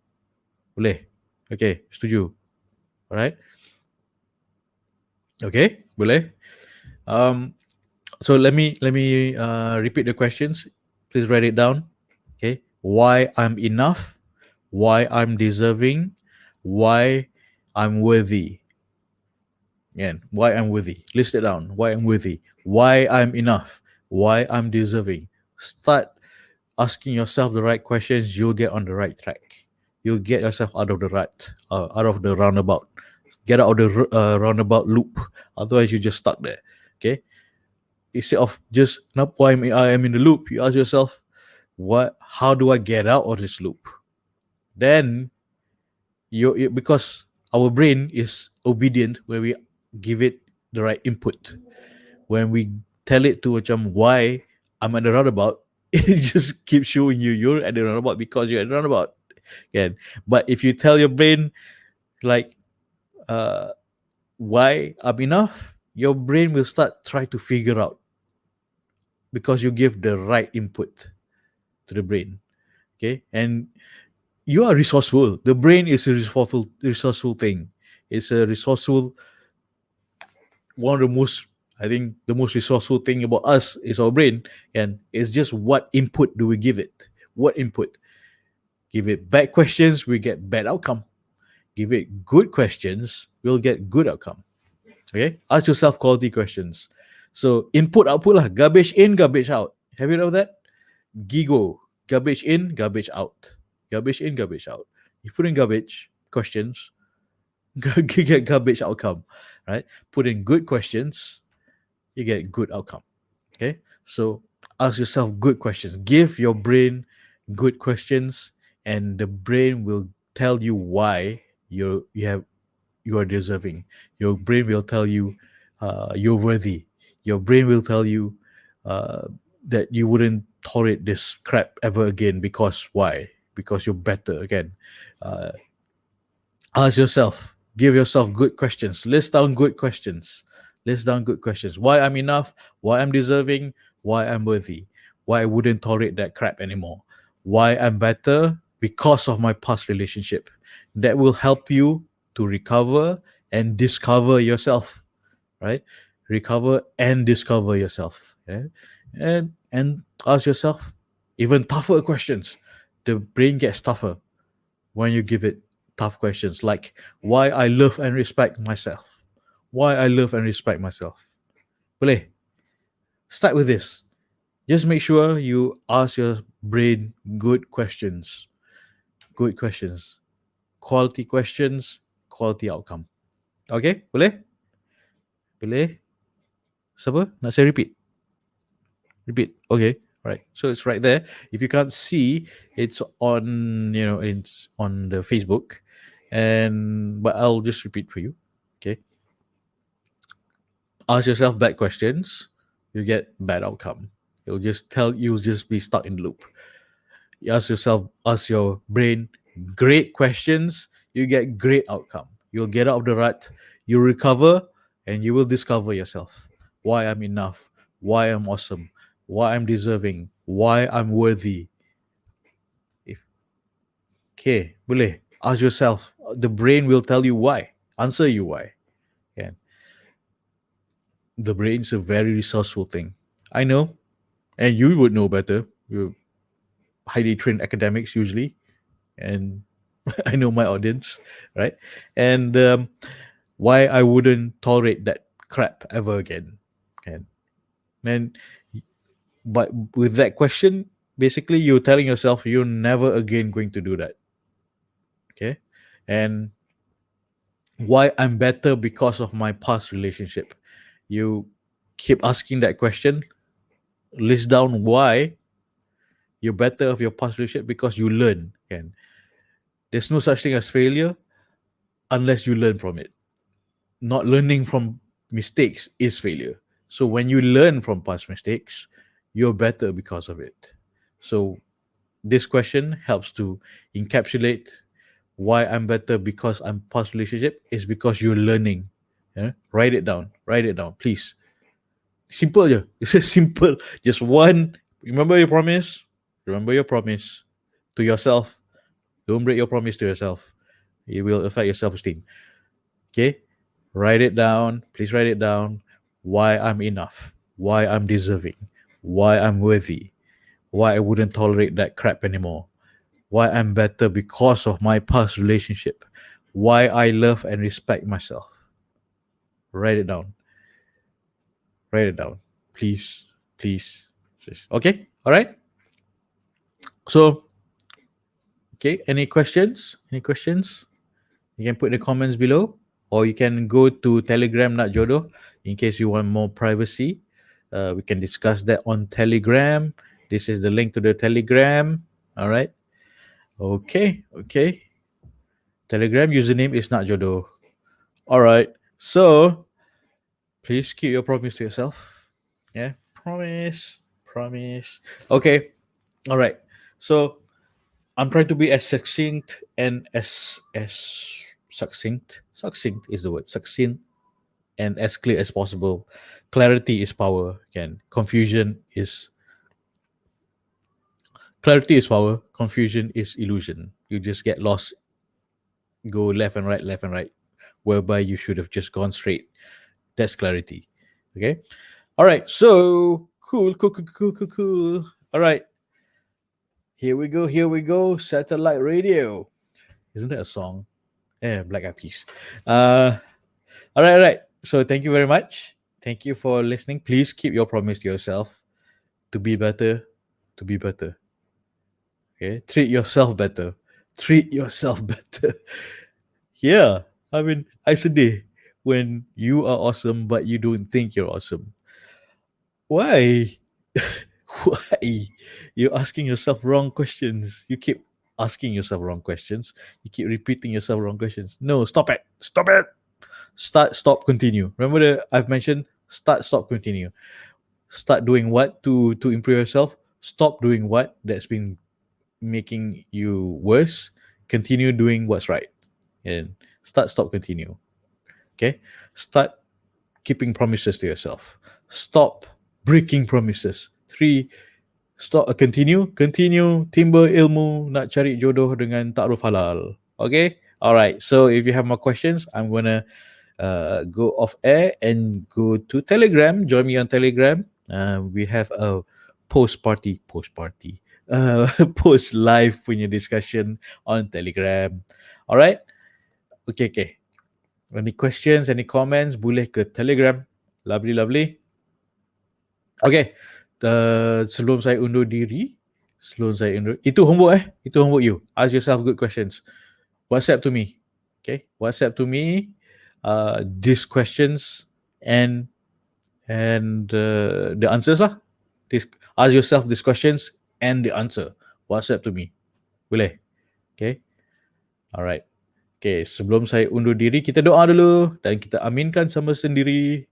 Boleh? Okay, setuju. Alright? Okay, boleh? So let me repeat the questions. Please write it down. Okay, why I'm enough, why I'm deserving, why I'm worthy. Again, why I'm worthy. List it down. Why I'm worthy. Why I'm enough. Why I'm deserving. Start asking yourself the right questions. You'll get on the right track. You'll get yourself out of the rut, out of the roundabout. Get out of the roundabout loop. Otherwise, you're just stuck there. Okay. Instead of just why I am in the loop, you ask yourself, how do I get out of this loop? Then because our brain is obedient when we give it the right input. When we tell it to why I'm at the roundabout, it just keeps showing you're at the roundabout because you're at the roundabout. Again. But if you tell your brain like why I'm enough, your brain will start try to figure out because you give the right input to the brain. Okay, and you are resourceful. The brain is a resourceful thing. It's a resourceful. One of the most, I think, the most resourceful thing about us is our brain, and it's just what input do we give it? What input? Give it bad questions, we get bad outcome. Give it good questions, we'll get good outcome. Okay, ask yourself quality questions. So input output lah, garbage in, garbage out. Have you heard of that? GIGO, garbage in, garbage out. Garbage in, garbage out. You put in garbage questions, you get garbage outcome, right? Put in good questions, you get good outcome. Okay, so ask yourself good questions. Give your brain good questions, and the brain will tell you why you are deserving. Your brain will tell you you're worthy. Your brain will tell you that you wouldn't tolerate this crap ever again because why? Because you're better again. Ask yourself, give yourself good questions. List down good questions. List down good questions. Why I'm enough, why I'm deserving, why I'm worthy, why I wouldn't tolerate that crap anymore, why I'm better because of my past relationship. That will help you to recover and discover yourself, right? Recover and discover yourself. Yeah? And ask yourself even tougher questions. The brain gets tougher when you give it tough questions like why I love and respect myself. Why I love and respect myself. Boleh? Start with this. Just make sure you ask your brain good questions. Good questions. Quality questions, quality outcome. Okay? Boleh? Boleh? Siapa? Nak saya repeat? Repeat. Okay. Right. So it's right there. If you can't see, it's on, it's on the Facebook. But I'll just repeat for you. Okay. Ask yourself bad questions, you get bad outcome. You'll just be stuck in loop. You ask your brain great questions, you get great outcome. You'll get out of the rut, you recover, and you will discover yourself. Why I'm enough, why I'm awesome, why I'm deserving, why I'm worthy. If okay, boleh ask yourself. The brain will tell you why, answer you why. Yeah. The brain's a very resourceful thing. I know, and you would know better. You're highly trained academics usually, and I know my audience, right? And why I wouldn't tolerate that crap ever again. And then, but with that question, basically you're telling yourself you're never again going to do that. Okay, and why I'm better because of my past relationship. You keep asking that question. List down why you're better of your past relationship because you learn. And there's no such thing as failure unless you learn from it. Not learning from mistakes is failure. So when you learn from past mistakes, you're better because of it. So this question helps to encapsulate why I'm better because I'm past relationship is because you're learning. Yeah? Write it down. Write it down, please. Simple je. It's just simple. Just one. Remember your promise. Remember your promise to yourself. Don't break your promise to yourself. It will affect your self-esteem. Okay? Write it down. Please write it down. Why I'm enough. Why I'm deserving. Why I'm worthy. Why I wouldn't tolerate that crap anymore. Why I'm better because of my past relationship. Why I love and respect myself. Write it down. Write it down. Please. Please. Okay? All right? So, okay, any questions? Any questions? You can put in the comments below, or you can go to Telegram NakJodoh in case you want more privacy. We can discuss that on Telegram. This is the link to the Telegram. All right. Okay. Okay. Telegram username is NakJodoh. All right. So please keep your promise to yourself. Yeah. Promise. Promise. Okay. All right. So I'm trying to be as succinct and as succinct. Succinct is the word. Succinct and as clear as possible. Clarity is power. Again, clarity is power. Confusion is illusion. You just get lost, go left and right, whereby you should have just gone straight. That's clarity. Okay. All right. So cool. All right. Here we go. Here we go. Satellite radio. Isn't that a song? Yeah, Black Eyed Peas. All right, all right. So thank you very much. Thank you for listening. Please keep your promise to yourself to be better, to be better. Okay, treat yourself better. Treat yourself better. Yeah, I mean, I sedih when you are awesome but you don't think you're awesome. Why? Why? You're asking yourself wrong questions. You keep asking yourself wrong questions. You keep repeating yourself wrong questions. No, stop it. Stop it. Start, stop, continue. Remember that I've mentioned start, stop, continue. Start doing what to improve yourself. Stop doing what that's been making you worse. Continue doing what's right. And start, stop, continue. Okay? Start keeping promises to yourself. Stop breaking promises. 3, stop, continue timba ilmu nak cari jodoh dengan takruf halal. Okay? Alright, so if you have more questions, I'm gonna go off air and go to Telegram. Join me on Telegram. We have a post live punya discussion on Telegram. Alright? Okay. Any questions, any comments, boleh ke Telegram. Lovely. Okay. Sebelum saya undur diri, itu homework you. Ask yourself good questions. WhatsApp to me. Okay? WhatsApp to me these questions and the answers lah. Ask yourself these questions and the answer. WhatsApp to me. Boleh? Okay? Alright. Okay, sebelum saya undur diri, kita doa dulu dan kita aminkan sama sendiri.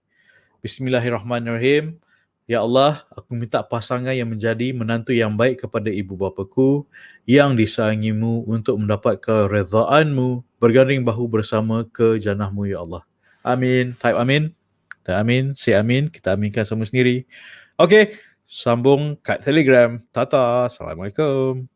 Bismillahirrahmanirrahim. Ya Allah, aku minta pasangan yang menjadi menantu yang baik kepada ibu bapaku, yang disayangimu untuk mendapat keredaan-Mu, berganding bahu bersama ke jannah-Mu, ya Allah. Amin. Type amin. Type amin. Say amin. Kita aminkan sama sendiri. Okay, sambung kat Telegram. Tata. Assalamualaikum.